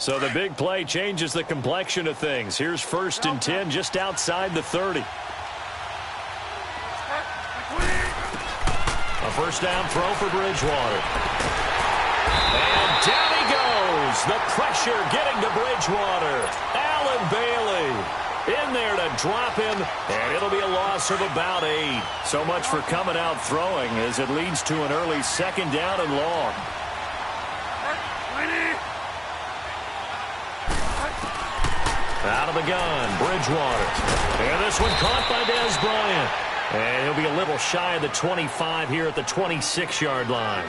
So the big play changes the complexion of things. Here's 1st and 10 just outside the 30. A first down throw for Bridgewater. And down he goes. The pressure getting to Bridgewater. Allen Bailey in there to drop him, and it'll be a loss of about 8. So much for coming out throwing as it leads to an early 2nd down and long. Out of the gun, Bridgewater. And this one caught by Dez Bryant. And he'll be a little shy of the 25 here at the 26-yard line.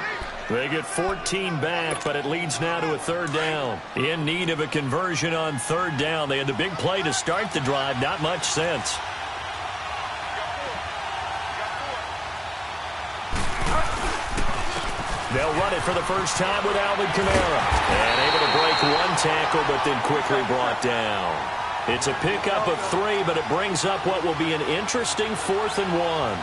They get 14 back, but it leads now to a 3rd down. In need of a conversion on 3rd down. They had the big play to start the drive. Not much sense. They'll run it for the first time with Alvin Kamara. And able to break one tackle, but then quickly brought down. It's a pickup of 3, but it brings up what will be an interesting 4th and 1.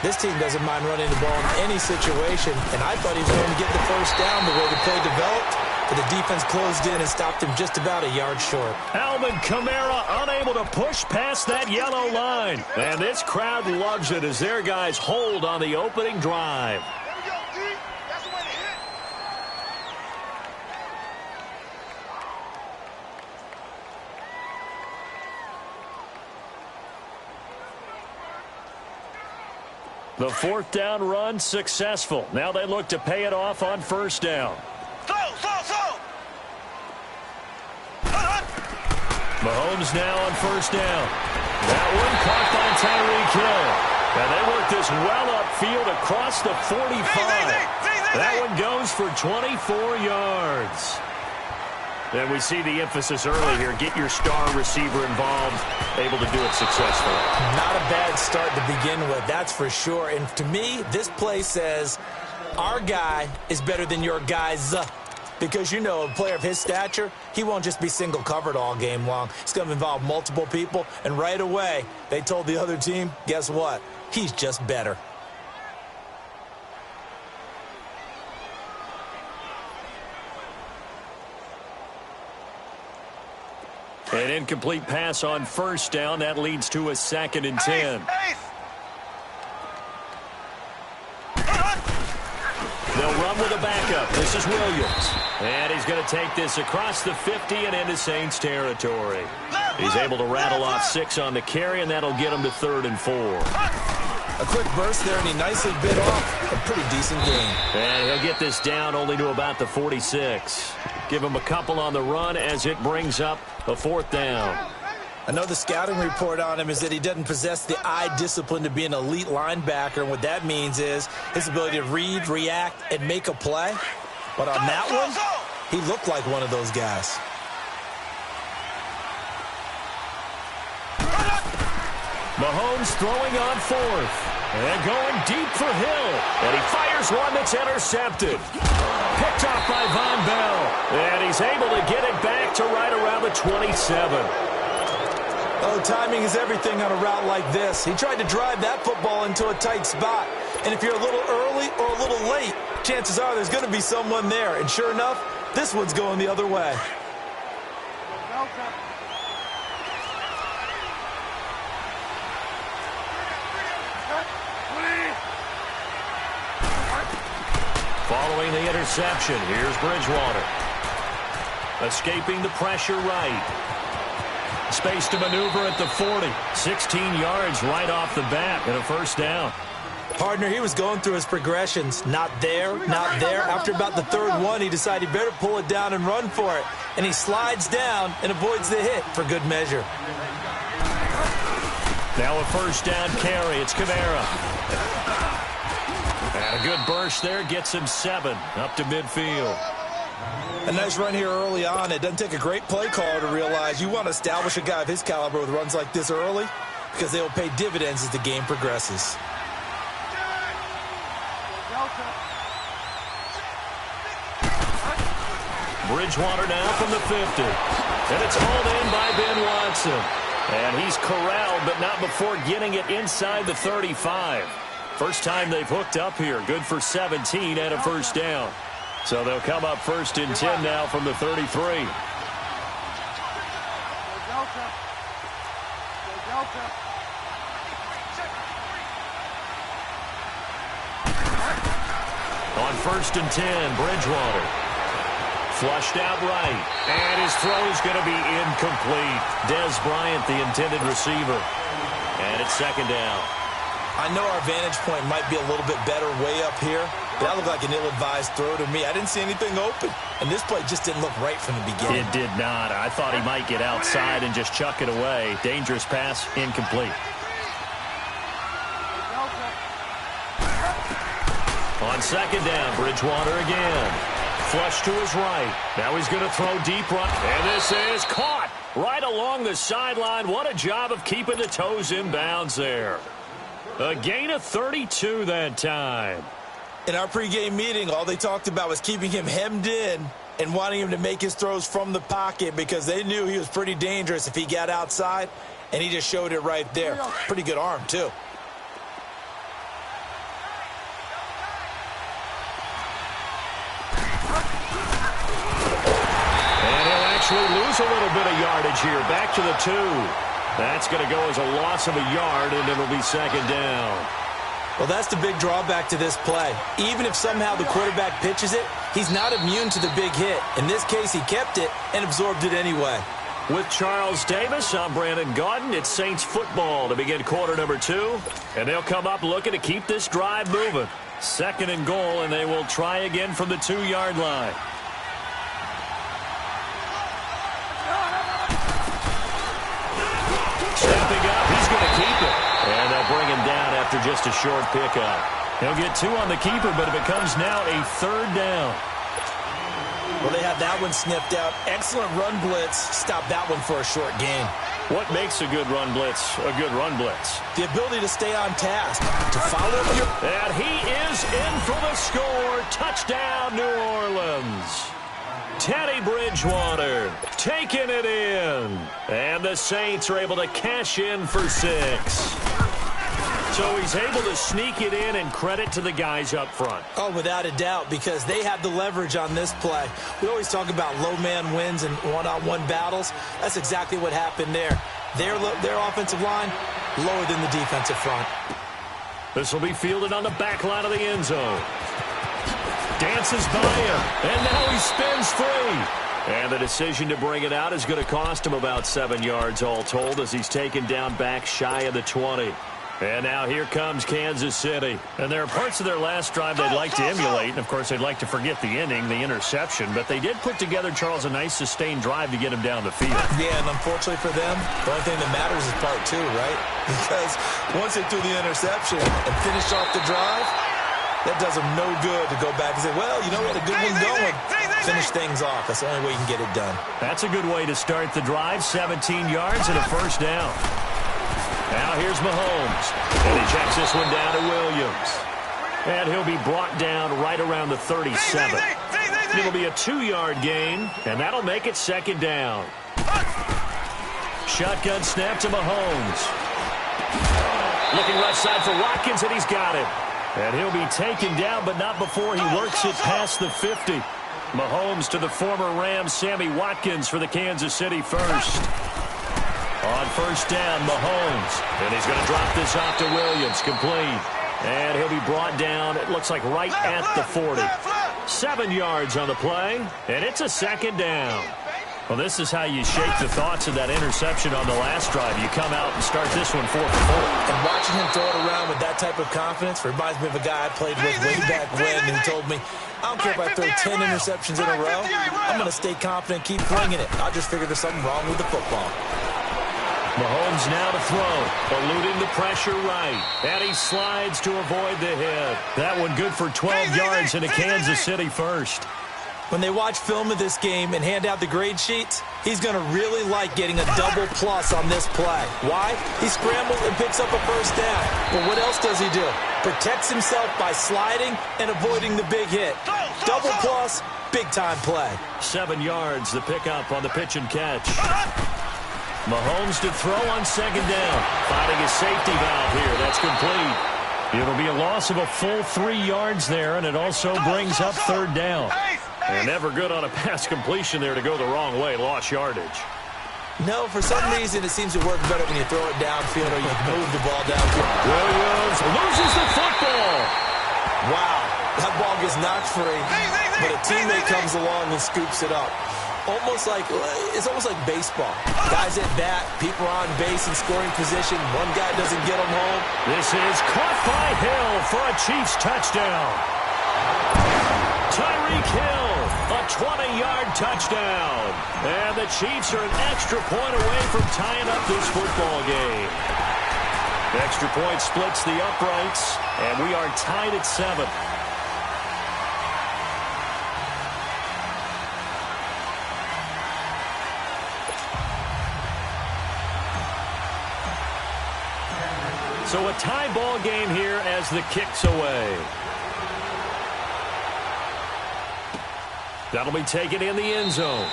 This team doesn't mind running the ball in any situation, and I thought he was going to get the first down the way the play developed, but the defense closed in and stopped him just about a yard short. Alvin Kamara unable to push past that yellow line. And this crowd loves it as their guys hold on the opening drive. The 4th down run successful. Now they look to pay it off on 1st down. Mahomes now on 1st down. That one caught by Tyreek Hill. And they work this well upfield across the 45. That one goes for 24 yards. And we see the emphasis early here. Get your star receiver involved, able to do it successfully. Not a bad start to begin with, that's for sure. And to me, this play says our guy is better than your guy's. Because, you know, a player of his stature, he won't just be single covered all game long. It's going to involve multiple people. And right away, they told the other team, guess what? He's just better. An incomplete pass on 1st down. That leads to a 2nd and 10. They'll run with a backup. This is Williams. And he's going to take this across the 50 and into Saints territory. He's able to rattle off 6 on the carry, and that'll get him to 3rd and 4. A quick burst there, and he nicely bit off a pretty decent gain. And he'll get this down only to about the 46. Give him a couple on the run as it brings up a 4th down. I know the scouting report on him is that he doesn't possess the eye discipline to be an elite linebacker, and what that means is his ability to read, react, and make a play. But on that one, he looked like one of those guys. Mahomes throwing on 4th. And going deep for Hill. And he fires one that's intercepted. Picked off by Von Bell. And he's able to get it back to right around the 27. Oh, timing is everything on a route like this. He tried to drive that football into a tight spot. And if you're a little early or a little late, chances are there's going to be someone there. And sure enough, this one's going the other way. Following the interception, here's Bridgewater. Escaping the pressure right. Space to maneuver at the 40. 16 yards right off the bat and a 1st down. Partner, he was going through his progressions. Not there, not there. After about the 3rd one, he decided he better pull it down and run for it. And he slides down and avoids the hit for good measure. Now a 1st down carry. It's Kamara. And a good burst there gets him 7 up to midfield. A nice run here early on. It doesn't take a great play caller to realize you want to establish a guy of his caliber with runs like this early because they will pay dividends as the game progresses. Bridgewater now from the 50. And it's hauled in by Ben Watson. And he's corralled, but not before getting it inside the 35. First time they've hooked up here. Good for 17 and a 1st down. So they'll come up 1st and 10 now from the 33. On 1st and 10, Bridgewater. Flushed out right. And his throw is going to be incomplete. Dez Bryant, the intended receiver. And it's 2nd down. I know our vantage point might be a little bit better way up here, but that looked like an ill-advised throw to me. I didn't see anything open, and this play just didn't look right from the beginning. It did not. I thought he might get outside and just chuck it away. Dangerous pass, incomplete. On 2nd down, Bridgewater again. Flush to his right. Now he's going to throw deep right. And this is caught right along the sideline. What a job of keeping the toes in bounds there. A gain of 32 that time. In our pregame meeting, all they talked about was keeping him hemmed in and wanting him to make his throws from the pocket because they knew he was pretty dangerous if he got outside, and he just showed it right there. Pretty good arm, too. And he'll actually lose a little bit of yardage here. Back to the 2. That's going to go as a loss of a yard, and it'll be 2nd down. Well, that's the big drawback to this play. Even if somehow the quarterback pitches it, he's not immune to the big hit. In this case, he kept it and absorbed it anyway. With Charles Davis, I'm Brandon Gaudin. It's Saints football to begin quarter number 2. And they'll come up looking to keep this drive moving. 2nd and goal, and they will try again from the 2-yard line. Stepping up, he's going to keep it. And they'll bring him down after just a short pickup. He'll get 2 on the keeper, but it becomes now a 3rd down. Well, they had that one sniffed out. Excellent run blitz. Stop that one for a short gain. What makes a good run blitz a good run blitz? The ability to stay on task, to follow your... And he is in for the score. Touchdown, New Orleans. Teddy Bridgewater taking it in. And the Saints are able to cash in for 6. So he's able to sneak it in, and credit to the guys up front. Oh, without a doubt, because they have the leverage on this play. We always talk about low man wins and one-on-one battles. That's exactly what happened there. Their offensive line lower than the defensive front. This will be fielded on the back line of the end zone. Dances by him, and now he spins free. And the decision to bring it out is going to cost him about 7 yards all told, as he's taken down back shy of the 20. And now here comes Kansas City. And there are parts of their last drive they'd like to emulate. And, of course, they'd like to forget the inning, the interception. But they did put together, Charles, a nice sustained drive to get him down the field. Yeah, and unfortunately for them, the only thing that matters is part 2, right? Because once they threw the interception and finished off the drive, that does them no good to go back and say, well, you know, we had a good one going. Finish things off. That's the only way you can get it done. That's a good way to start the drive. 17 yards and a 1st down. Now here's Mahomes. And he checks this one down to Williams. And he'll be brought down right around the 37. It'll be a 2-yard gain, and that'll make it 2nd down. Shotgun snap to Mahomes. Looking left side for Watkins, and he's got it. And he'll be taken down, but not before he works it past the 50. Mahomes to the former Rams, Sammy Watkins, for the Kansas City first. On 1st down, Mahomes. And he's going to drop this off to Williams, complete. And he'll be brought down, it looks like right at the 40. 7 yards on the play, and it's a 2nd down. Well, this is how you shake the thoughts of that interception on the last drive. You come out and start this one 4 for 4. And watching him throw it around with that type of confidence reminds me of a guy I played with way back when who told me, I don't care if I throw 10 interceptions in a row. I'm going to stay confident, keep bringing it. I just figured there's something wrong with the football. Mahomes now to throw, eluding the pressure right. And he slides to avoid the hit. That one good for 12 yards and a Kansas City first. When they watch film of this game and hand out the grade sheets, he's going to really like getting a double plus on this play. Why? He scrambles and picks up a 1st down. But what else does he do? Protects himself by sliding and avoiding the big hit. Double plus, big-time play. 7 yards, the pickup on the pitch and catch. Mahomes to throw on 2nd down. Finding his safety valve here. That's complete. It'll be a loss of a full 3 yards there, and it also brings up 3rd down. And never good on a pass completion there to go the wrong way. Lost yardage. No, for some reason it seems to work better when you throw it downfield or you move the ball downfield. Williams loses the football. Wow, that ball gets knocked free, but a teammate comes along and scoops it up. It's almost like baseball. Guys at bat, people are on base in scoring position. One guy doesn't get them home. This is caught by Hill for a Chiefs touchdown. Tyreek Hill, a 20-yard touchdown. And the Chiefs are an extra point away from tying up this football game. Extra point splits the uprights, and we are tied at 7. So a tie ball game here as the kick's away. That'll be taken in the end zone.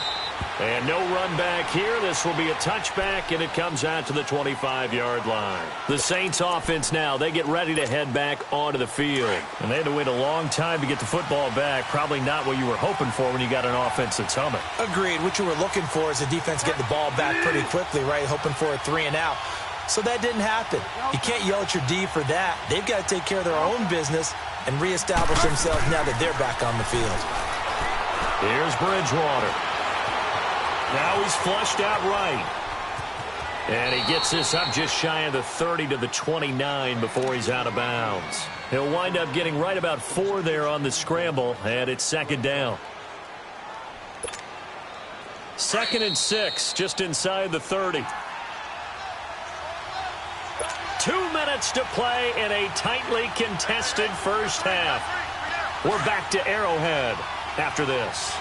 And no run back here. This will be a touchback, and it comes out to the 25-yard line. The Saints offense now, they get ready to head back onto the field. And they had to wait a long time to get the football back. Probably not what you were hoping for when you got an offense that's humming. Agreed. What you were looking for is the defense get the ball back pretty quickly, right? Hoping for a 3-and-out. So that didn't happen. You can't yell at your D for that. They've got to take care of their own business and reestablish themselves now that they're back on the field. Here's Bridgewater. Now he's flushed out right. And he gets this up just shy of the 30 to the 29 before he's out of bounds. He'll wind up getting right about 4 there on the scramble, and it's second down. 2nd and 6, just inside the 30. 2 minutes to play in a tightly contested first half. We're back to Arrowhead after this.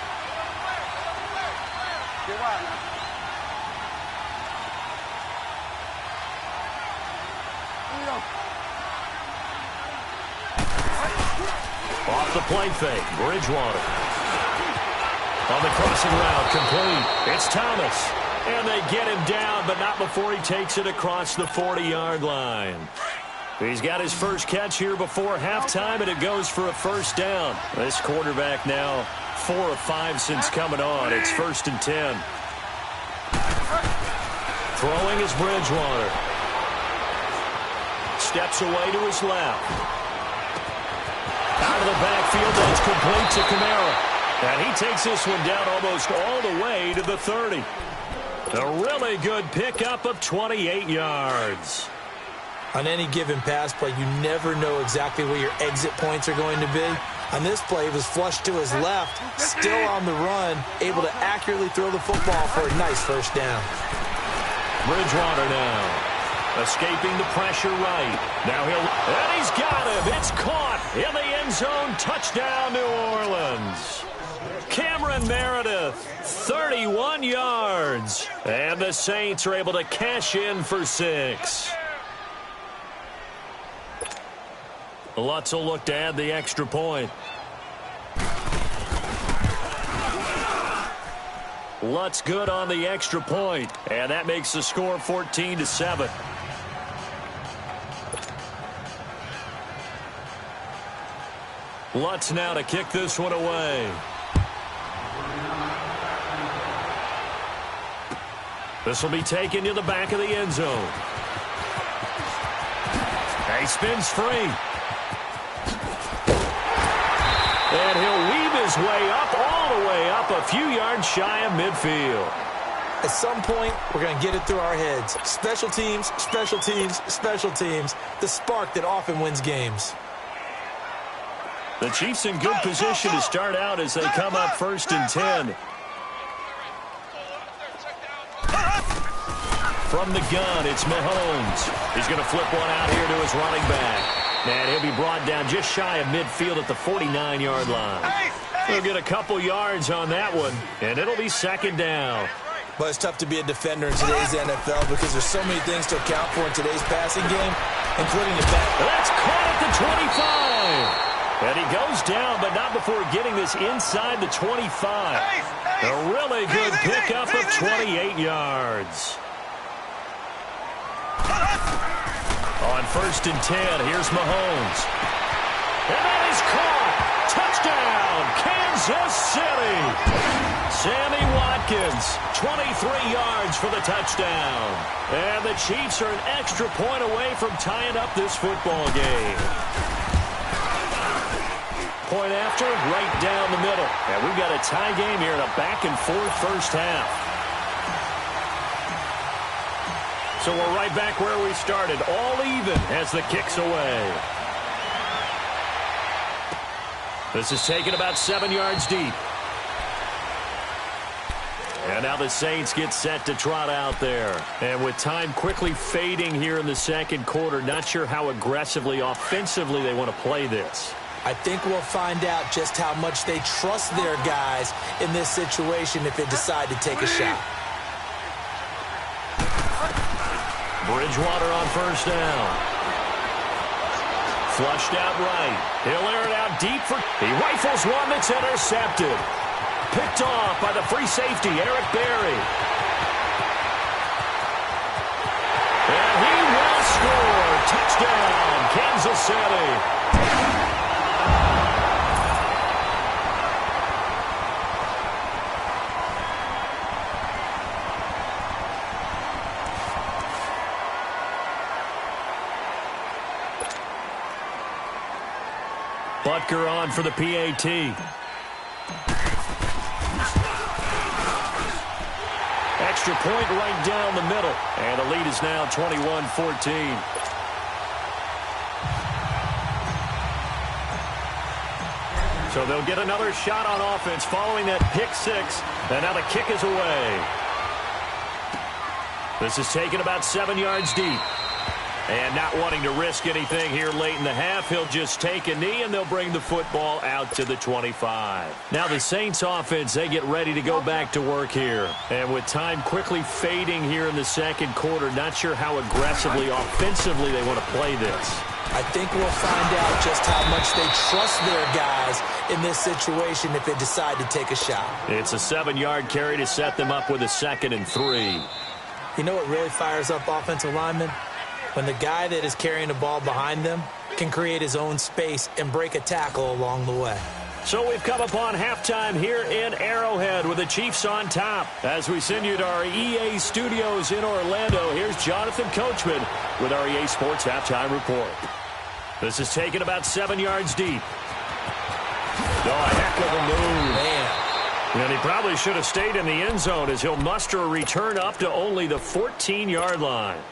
Off the play fake, Bridgewater. On the crossing route, complete. It's Thomas. And they get him down, but not before he takes it across the 40-yard line. He's got his first catch here before halftime, and it goes for a first down. This quarterback now 4 of 5 since coming on. It's 1st and 10. Throwing is Bridgewater. Steps away to his left. Out of the backfield, that's complete to Kamara. And he takes this one down almost all the way to the 30. A really good pickup of 28 yards. On any given pass play, you never know exactly where your exit points are going to be. On this play, he was flushed to his left, still on the run, able to accurately throw the football for a nice first down. Bridgewater now, escaping the pressure right. Now and he's got him. It's caught in the end zone. Touchdown, New Orleans. Cameron Meredith, 31 yards. And the Saints are able to cash in for 6. Lutz will look to add the extra point. Lutz good on the extra point, and that makes the score 14-7. Lutz now to kick this one away. This will be taken to the back of the end zone. He spins free. And he'll weave his way up, all the way up, a few yards shy of midfield. At some point, we're going to get it through our heads. Special teams, special teams, special teams. The spark that often wins games. The Chiefs in good position to start out as they come up 1st and 10. From the gun, it's Mahomes. He's going to flip one out here to his running back. And he'll be brought down just shy of midfield at the 49-yard line. He'll get a couple yards on that one, and it'll be 2nd down. But it's tough to be a defender in today's NFL because there's so many things to account for in today's passing game, including the back. That's caught at the 25. And he goes down, but not before getting this inside the 25. A really good pickup of 28 yards. On 1st and 10, here's Mahomes. And that is caught. Touchdown, Kansas Kansas City. Sammy Watkins, 23 yards for the touchdown. And the Chiefs are an extra point away from tying up this football game. Point after, right down the middle. And we've got a tie game here in a back-and-forth first half. So we're right back where we started, all even as the kick's away. This is taken about 7 yards deep. And now the Saints get set to trot out there. And with time quickly fading here in the second quarter, not sure how aggressively, offensively they want to play this. I think we'll find out just how much they trust their guys in this situation if they decide to take a shot. Bridgewater on first down. Flushed out right. He'll air it out deep for... He rifles one that's intercepted. Picked off by the free safety, Eric Berry. And he will score. Touchdown, Kansas City. Butker on for the PAT. Extra point right down the middle. And the lead is now 21-14. So they'll get another shot on offense following that pick six. And now the kick is away. This is taken about 7 yards deep. And not wanting to risk anything here late in the half, he'll just take a knee, and they'll bring the football out to the 25. Now the Saints offense, they get ready to go back to work here. And with time quickly fading here in the second quarter, not sure how aggressively, offensively they want to play this. I think we'll find out just how much they trust their guys in this situation if they decide to take a shot. It's a 7-yard carry to set them up with a 2nd and 3. You know what really fires up offensive linemen? When the guy that is carrying the ball behind them can create his own space and break a tackle along the way. So we've come upon halftime here in Arrowhead with the Chiefs on top. As we send you to our EA studios in Orlando, here's Jonathan Coachman with our EA Sports Halftime Report. This is taken about 7 yards deep. Oh, a heck of a move. Man. And he probably should have stayed in the end zone as he'll muster a return up to only the 14-yard line.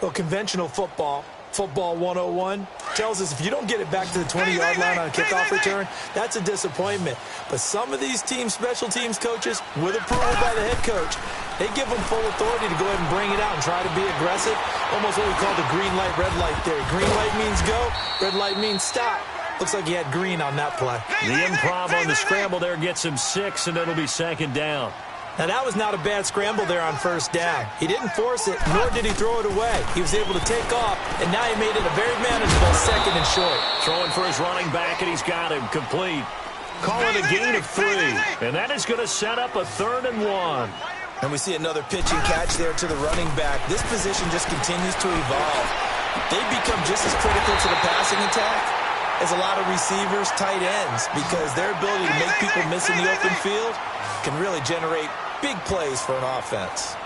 Well, conventional football 101, tells us if you don't get it back to the 20-yard line on a kickoff return, that's a disappointment. But some of these team special teams coaches, with approval by the head coach, they give them full authority to go ahead and bring it out and try to be aggressive, almost what we call the green light, red light theory. Green light means go, red light means stop. Looks like he had green on that play. The improv on the scramble there gets him 6, and it'll be 2nd down. Now, that was not a bad scramble there on first down. He didn't force it, nor did he throw it away. He was able to take off, and now he made it a very manageable 2nd and short. Throwing for his running back, and he's got him complete. Call it a gain of 3, and that is going to set up a 3rd and 1. And we see another pitch and catch there to the running back. This position just continues to evolve. They become just as critical to the passing attack as a lot of receivers, tight ends, because their ability to make people miss in the open field can really generate big plays for an offense.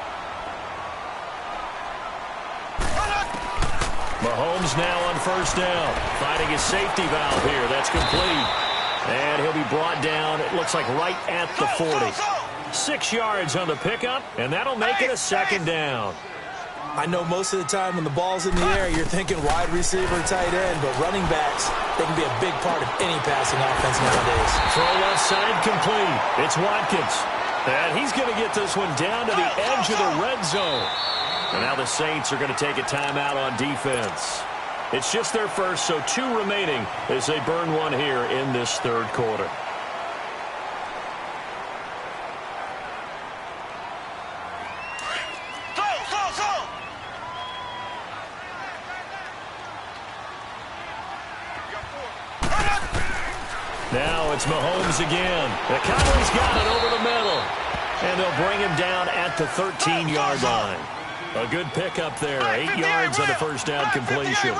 Mahomes now on first down, finding his safety valve here. That's complete. And he'll be brought down, it looks like right at the 40. 6 yards on the pickup, and that'll make it a 2nd down. I know most of the time when the ball's in the air, you're thinking wide receiver, tight end, but running backs, they can be a big part of any passing offense nowadays. Throw left side complete. It's Watkins. And he's going to get this one down to the edge of the red zone. And now the Saints are going to take a timeout on defense. It's just their first, so 2 remaining as they burn one here in this 3rd quarter. Now it's Mahomes again. Conley's got it over the middle. And they'll bring him down at the 13-yard line. A good pickup there. 8 yards on the first down completion.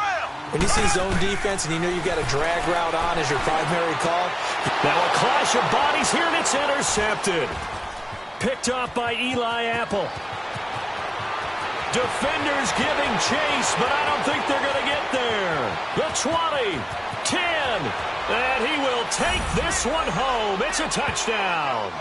When you see zone defense and you know you've got a drag route on as your primary call. Now a clash of bodies here, and it's intercepted. Picked off by Eli Apple. Defenders giving chase, but I don't think they're going to get there. The 20, 10, and he will take this one home. It's a touchdown.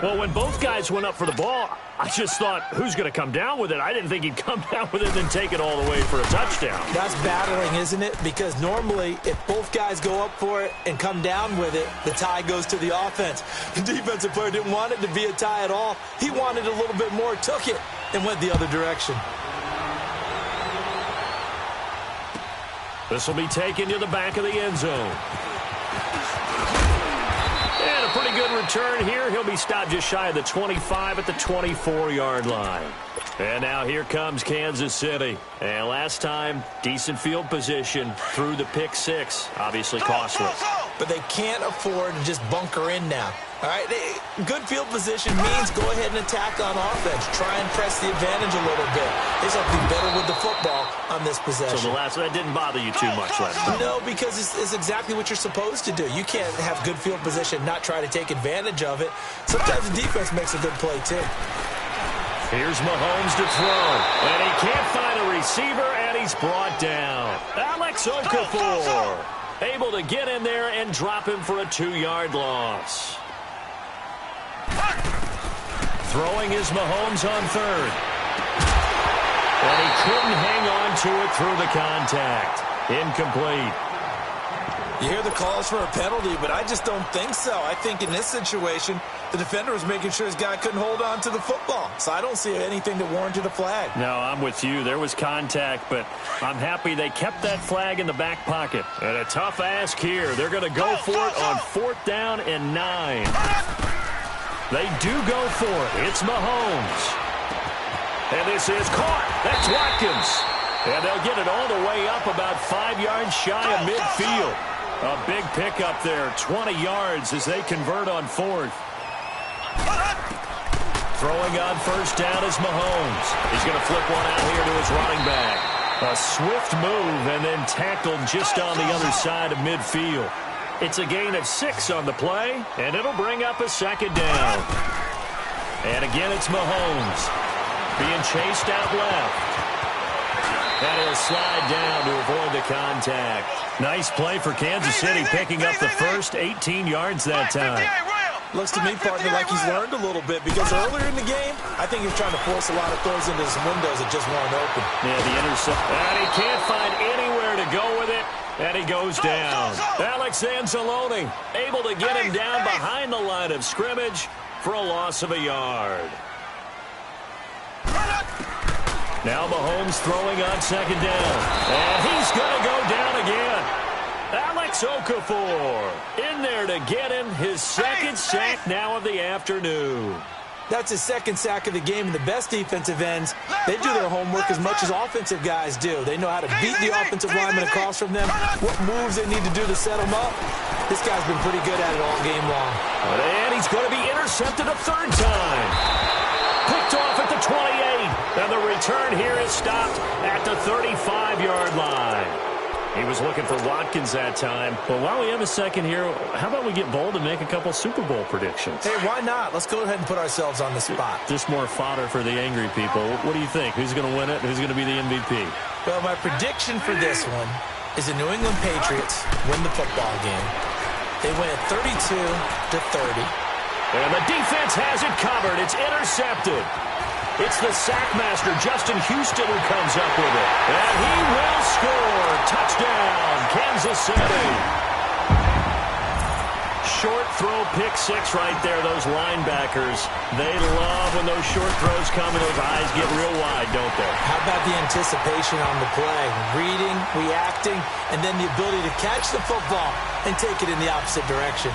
Well, when both guys went up for the ball, I just thought, who's going to come down with it? I didn't think he'd come down with it and then take it all the way for a touchdown. That's battling, isn't it? Because normally, if both guys go up for it and come down with it, the tie goes to the offense. The defensive player didn't want it to be a tie at all. He wanted a little bit more, took it, and went the other direction. This will be taken to the back of the end zone. And a pretty good return here. He'll be stopped just shy of the 25 at the 24-yard line. And now here comes Kansas City. And last time, decent field position through the pick six. Obviously costly. But they can't afford to just bunker in now. All right, good field position means go ahead and attack on offense. Try and press the advantage a little bit. They just have to be better with the football on this possession. So that didn't bother you too much last time? No, because it's exactly what you're supposed to do. You can't have good field position, not try to take advantage of it. Sometimes the defense makes a good play, too. Here's Mahomes to throw. And he can't find a receiver, and he's brought down. Alex Okafor able to get in there and drop him for a 2-yard loss. Throwing is Mahomes on third. And he couldn't hang on to it through the contact. Incomplete. You hear the calls for a penalty, but I just don't think so. I think in this situation, the defender was making sure his guy couldn't hold on to the football. So I don't see anything that warranted a flag. No, I'm with you. There was contact, but I'm happy they kept that flag in the back pocket. And a tough ask here. They're going to go for it on 4th down and 9. They do go for it. It's Mahomes. And this is caught. That's Watkins. And they'll get it all the way up about 5 yards shy of midfield. A big pickup there, 20 yards as they convert on 4th. Throwing on 1st down is Mahomes. He's going to flip one out here to his running back. A swift move and then tackled just on the other side of midfield. It's a gain of 6 on the play, and it'll bring up a 2nd down. And again, it's Mahomes being chased out left. And he'll slide down to avoid the contact. Nice play for Kansas City, picking up the first 18 yards that time. Looks to me, partner, like he's learned a little bit because earlier in the game, I think he was trying to force a lot of throws into some windows that just weren't open. Yeah, the intercept. And he can't find anywhere to go with it, and he goes down. Alex Anzalone able to get him down behind the line of scrimmage for a loss of a yard. Now Mahomes throwing on 2nd down. And he's going to go down again. Alex Okafor in there to get him his 2nd sack now of the afternoon. That's his 2nd sack of the game, and the best defensive ends, they do their homework as much as offensive guys do. They know how to beat the offensive lineman across from them, what moves they need to do to set them up. This guy's been pretty good at it all game long. And he's going to be intercepted a 3rd time. Picked off at the 28. And the return here is stopped at the 35-yard line. He was looking for Watkins that time. But while we have a second here, how about we get bold and make a couple Super Bowl predictions? Hey, why not? Let's go ahead and put ourselves on the spot. Just more fodder for the angry people. What do you think? Who's going to win it? Who's going to be the MVP? Well, my prediction for this one is the New England Patriots win the football game. They win it 32-30. And the defense has it covered. It's intercepted. It's the sackmaster, Justin Houston, who comes up with it. And he will score. Touchdown, Kansas City. Short throw, pick 6 right there. Those linebackers, they love when those short throws come and those eyes get real wide, don't they? How about the anticipation on the play? Reading, reacting, and then the ability to catch the football and take it in the opposite direction.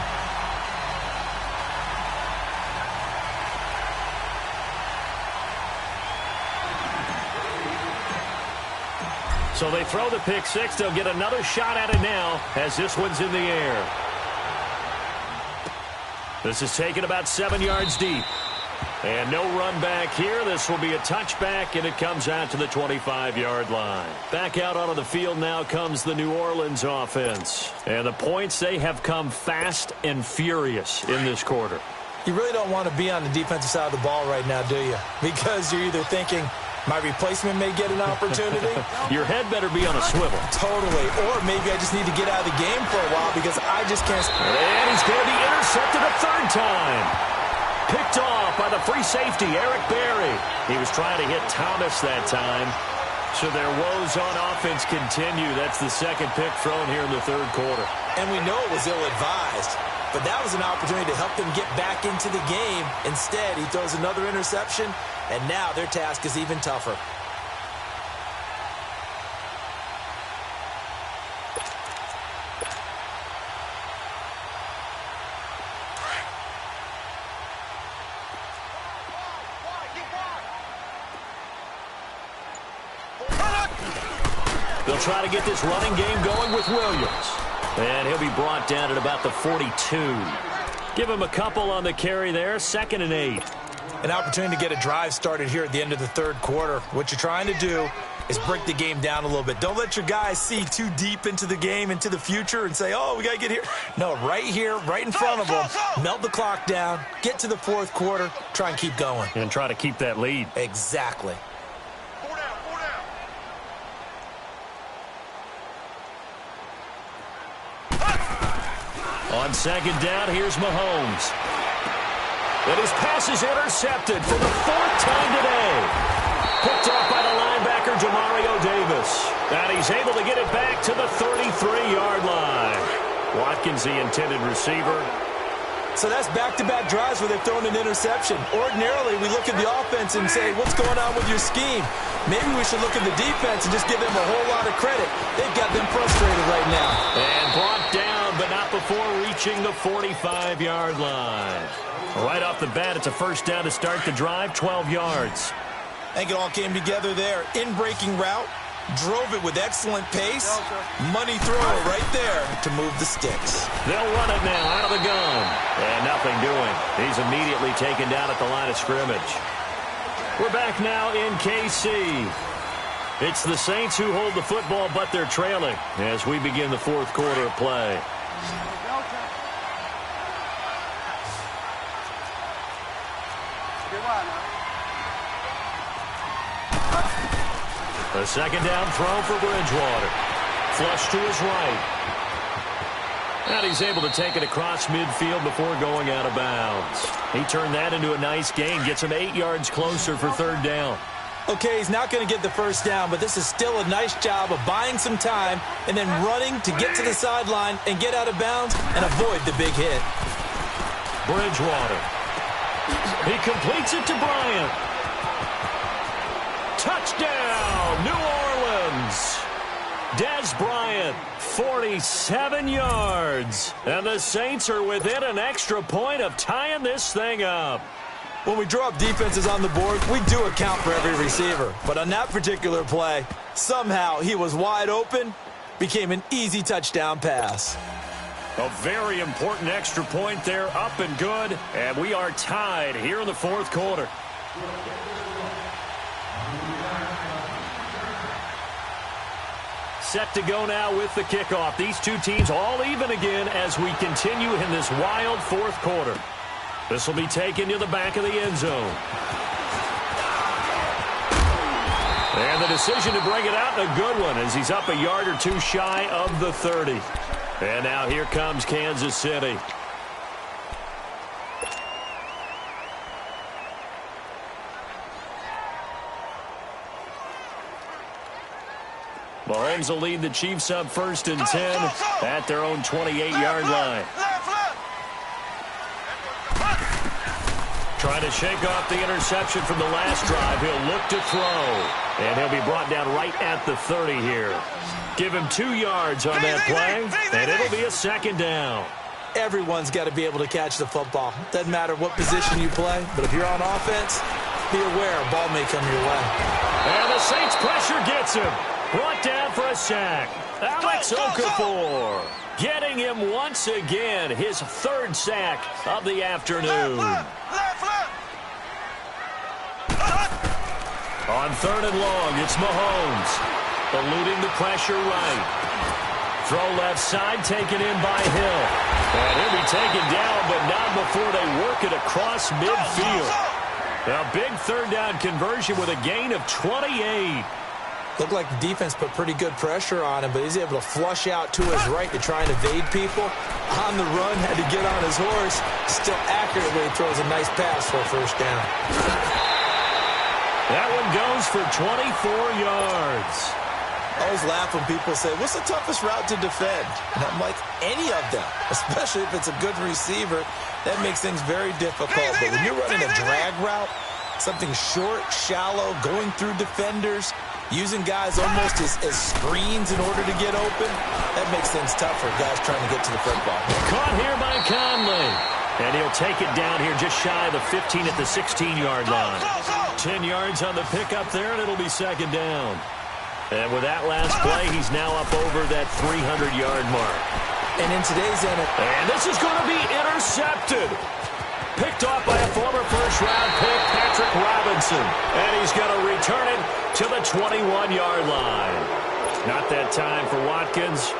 So they throw the pick 6. They'll get another shot at it now as this one's in the air. This is taken about 7 yards deep. And no run back here. This will be a touchback, and it comes out to the 25-yard line. Back out onto the field now comes the New Orleans offense. And the points, they have come fast and furious in this quarter. You really don't want to be on the defensive side of the ball right now, do you? Because you're either thinking, my replacement may get an opportunity. Your head better be on a swivel. Totally. Or maybe I just need to get out of the game for a while because I just can't. And he's going to be intercepted a third time. Picked off by the free safety, Eric Berry. He was trying to hit Thomas that time. So their woes on offense continue. That's the second pick thrown here in the third quarter. And we know it was ill-advised. But that was an opportunity to help them get back into the game. Instead, he throws another interception, and now their task is even tougher. They'll try to get this running game going with Williams. And he'll be brought down at about the 42. Give him a couple on the carry there. 2nd and 8. An opportunity to get a drive started here at the end of the third quarter. What you're trying to do is break the game down a little bit. Don't let your guys see too deep into the game, into the future, and say, oh, we got to get here. No, right here, right in front of them. Melt the clock down, get to the fourth quarter, try and keep going. And try to keep that lead. Exactly. On 2nd down, here's Mahomes. And his pass is intercepted for the 4th time today. Picked off by the linebacker, Demario Davis. And he's able to get it back to the 33-yard line. Watkins, the intended receiver. So that's back-to-back drives where they've thrown an interception. Ordinarily, we look at the offense and say, what's going on with your scheme? Maybe we should look at the defense and just give them a whole lot of credit. They've got them frustrated right now. And brought down, but not before reaching the 45-yard line. Right off the bat, it's a first down to start the drive, 12 yards. I think it all came together there. In-breaking route, drove it with excellent pace. Money throw right there to move the sticks. They'll run it now out of the gun. And nothing doing. He's immediately taken down at the line of scrimmage. We're back now in KC. It's the Saints who hold the football, but they're trailing as we begin the fourth quarter of play. A 2nd down throw for Bridgewater. Flush to his right. And he's able to take it across midfield before going out of bounds. He turned that into a nice gain. Gets him 8 yards closer for 3rd down. Okay, he's not going to get the first down, but this is still a nice job of buying some time and then running to get to the sideline and get out of bounds and avoid the big hit. Bridgewater. He completes it to Bryant. Touchdown, New Orleans. Dez Bryant, 47 yards. And the Saints are within an extra point of tying this thing up. When we draw up defenses on the board, we do account for every receiver. But on that particular play, somehow he was wide open, became an easy touchdown pass. A very important extra point there, up and good. And we are tied here in the fourth quarter. Set to go now with the kickoff. These two teams all even again as we continue in this wild fourth quarter. This will be taken to the back of the end zone. And the decision to bring it out, a good one, as he's up a yard or two shy of the 30. And now here comes Kansas City. Mahomes will lead the Chiefs up 1st and 10 at their own 28-yard line. Trying to shake off the interception from the last drive. He'll look to throw. And he'll be brought down right at the 30 here. Give him 2 yards on that play, and it'll be a 2nd down. Everyone's got to be able to catch the football. Doesn't matter what position you play, but if you're on offense, be aware a ball may come your way. And the Saints pressure gets him. Brought down for a sack. Alex Okafor getting him once again, his 3rd sack of the afternoon. On 3rd and long, it's Mahomes. Eluding the pressure right. Throw left side, taken in by Hill. And he'll be taken down, but not before they work it across midfield. A big 3rd down conversion with a gain of 28. Looked like the defense put pretty good pressure on him, but he's able to flush out to his right to try and evade people. On the run, had to get on his horse. Still accurately throws a nice pass for a 1st down. That one goes for 24 yards. I always laugh when people say, what's the toughest route to defend? And I'm like, any of them, especially if it's a good receiver. That makes things very difficult. But when you're running a drag route, something short, shallow, going through defenders, using guys almost as screens in order to get open, that makes things tough for guys trying to get to the football. Caught here by Conley. And he'll take it down here just shy of the 15 at the 16-yard line. 10 yards on the pickup there, and it'll be 2nd down. And with that last play, he's now up over that 300-yard mark. And in today's NFL... And this is going to be intercepted. Picked off by a former first-round pick, Patrick Robinson. And he's going to return it to the 21-yard line. Not that time for Watkins.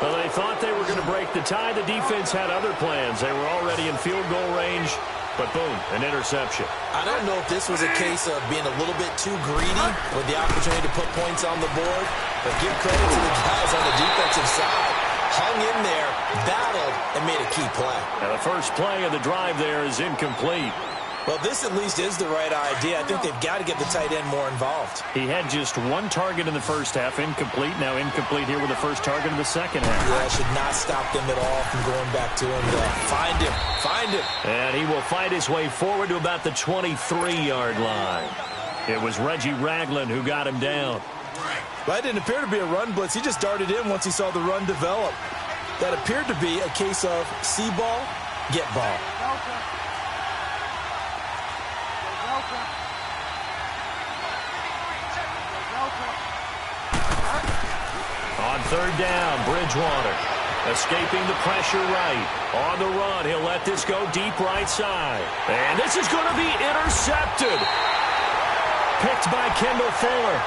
Well, they thought they were going to break the tie. The defense had other plans. They were already in field goal range. But boom, an interception. I don't know if this was a case of being a little bit too greedy with the opportunity to put points on the board. But give credit to the guys on the defensive side. Hung in there, battled, and made a key play. And the first play of the drive there is incomplete. Well, this at least is the right idea. I think they've got to get the tight end more involved. He had just 1 target in the first half, incomplete. Now incomplete here with the first target in the second half. Yeah, should not stop them at all from going back to him. Find him. Find him. And he will fight his way forward to about the 23-yard line. It was Reggie Ragland who got him down. Well, that didn't appear to be a run blitz. He just darted in once he saw the run develop. That appeared to be a case of see ball, get ball. On 3rd down, Bridgewater escaping the pressure right. On the run, he'll let this go deep right side. And this is going to be intercepted. Picked by Kendall Fuller.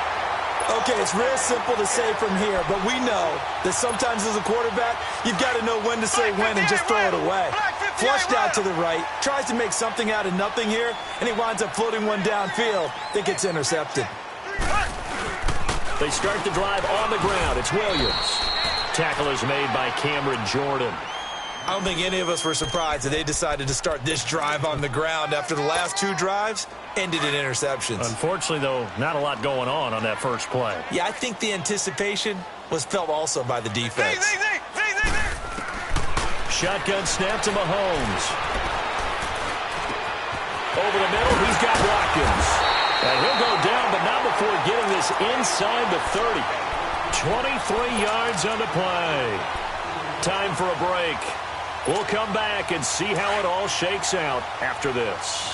Okay, it's real simple to say from here, but we know that sometimes as a quarterback, you've got to know when to say when and just throw it away. Flushed out to the right, tries to make something out of nothing here, and he winds up floating one downfield that gets intercepted. They start the drive on the ground. It's Williams. Tackle is made by Cameron Jordan. I don't think any of us were surprised that they decided to start this drive on the ground after the last 2 drives ended in interceptions. Unfortunately, though, not a lot going on that first play. Yeah, I think the anticipation was felt also by the defense. Shotgun snap to Mahomes. Over the middle, he's got Watkins. And he'll go down, but not before getting this inside the 30. 23 yards on the play. Time for a break. We'll come back and see how it all shakes out after this.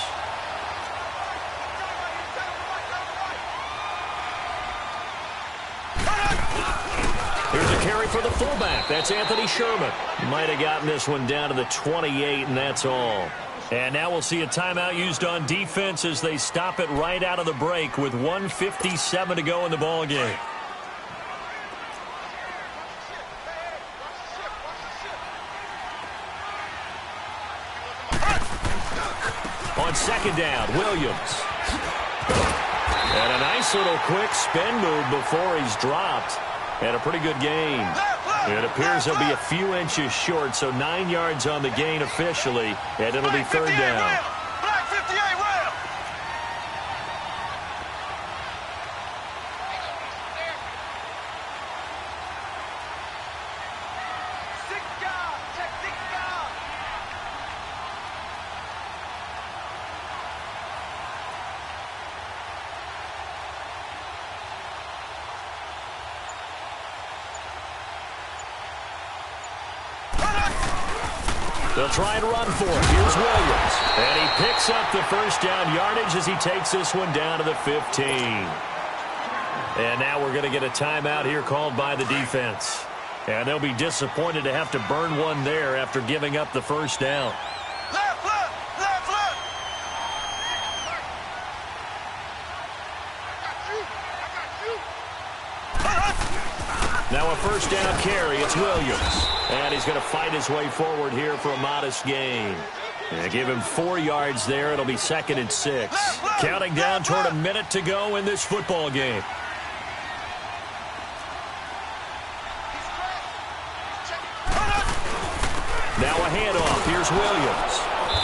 Here's a carry for the fullback. That's Anthony Sherman. Might have gotten this one down to the 28, and that's all. And now we'll see a timeout used on defense as they stop it right out of the break with 1:57 to go in the ballgame. On 2nd down, Williams. And a nice little quick spin move before he's dropped. And a pretty good gain. It appears he'll be a few inches short, so 9 yards on the gain officially, and it'll be 3rd down. They'll try and run for it. Here's Williams. And he picks up the first down yardage as he takes this one down to the 15. And now we're going to get a timeout here called by the defense. And they'll be disappointed to have to burn one there after giving up the first down. Now a first down carry. It's Williams. And he's going to fight his way forward here for a modest gain. And give him 4 yards there. It'll be 2nd and 6. Counting down toward a minute to go in this football game. Now a handoff. Here's Williams.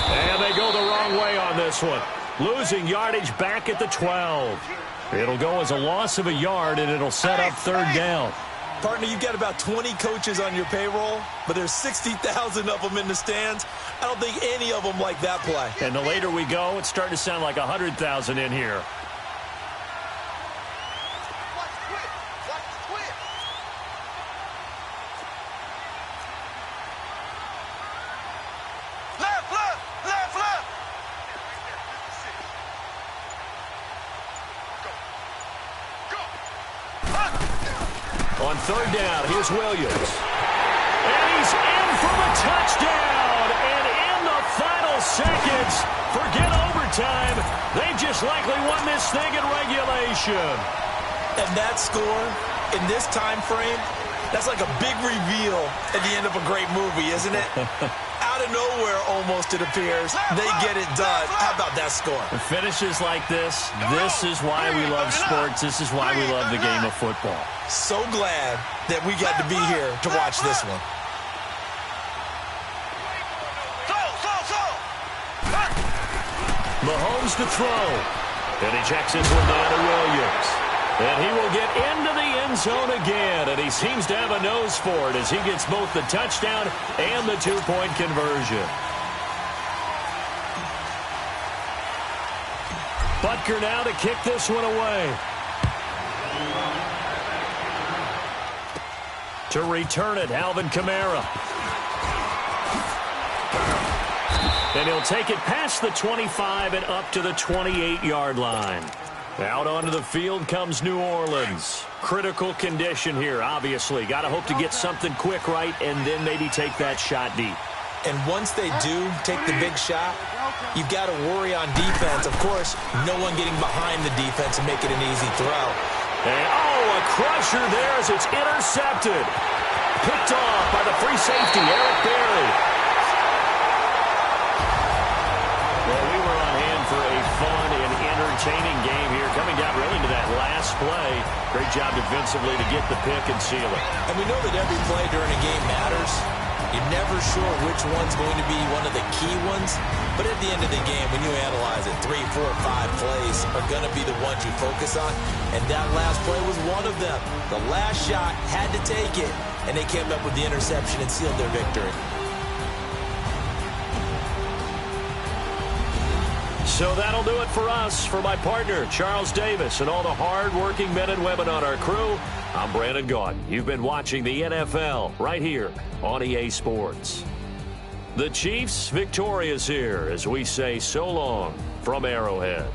And they go the wrong way on this one. Losing yardage back at the 12. It'll go as a loss of a yard, and it'll set up 3rd down. Partner, you've got about 20 coaches on your payroll, but there's 60,000 of them in the stands. I don't think any of them like that play. And the later we go, it's starting to sound like 100,000 in here. On 3rd down, here's Williams. And he's in for the touchdown. And in the final seconds, forget overtime. They just likely won this thing in regulation. And that score, in this time frame, that's like a big reveal at the end of a great movie, isn't it? Out of nowhere, almost, it appears. They get it done. How about that score? The finishes like this is why we love sports. This is why we love the game of football. So glad that we got to be here to watch this one. Mahomes to throw. And he checks this one down to Williams. And he will get into the end zone again. And he seems to have a nose for it as he gets both the touchdown and the 2-point conversion. Butker now to kick this one away. To return it, Alvin Kamara. And he'll take it past the 25 and up to the 28-yard line. Out onto the field comes New Orleans. Critical condition here, obviously. Got to hope to get something quick right and then maybe take that shot deep. And once they do take the big shot, you've got to worry on defense. Of course, no one getting behind the defense and make it an easy throw. And, a crusher there as it's intercepted. Picked off by the free safety, Eric Berry. Well, we were on hand for a fun and entertaining game here. Coming down really to that last play. Great job defensively to get the pick and seal it. And we know that every play during a game matters. You're never sure which one's going to be one of the key ones. But at the end of the game, when you analyze it, 3, 4, 5 plays are going to be the ones you focus on. And that last play was one of them. The last shot had to take it. And they came up with the interception and sealed their victory. So that'll do it for us. For my partner, Charles Davis, and all the hard-working men and women on our crew, I'm Brandon Gaudin. You've been watching the NFL right here on EA Sports. The Chiefs victorious here as we say so long from Arrowhead.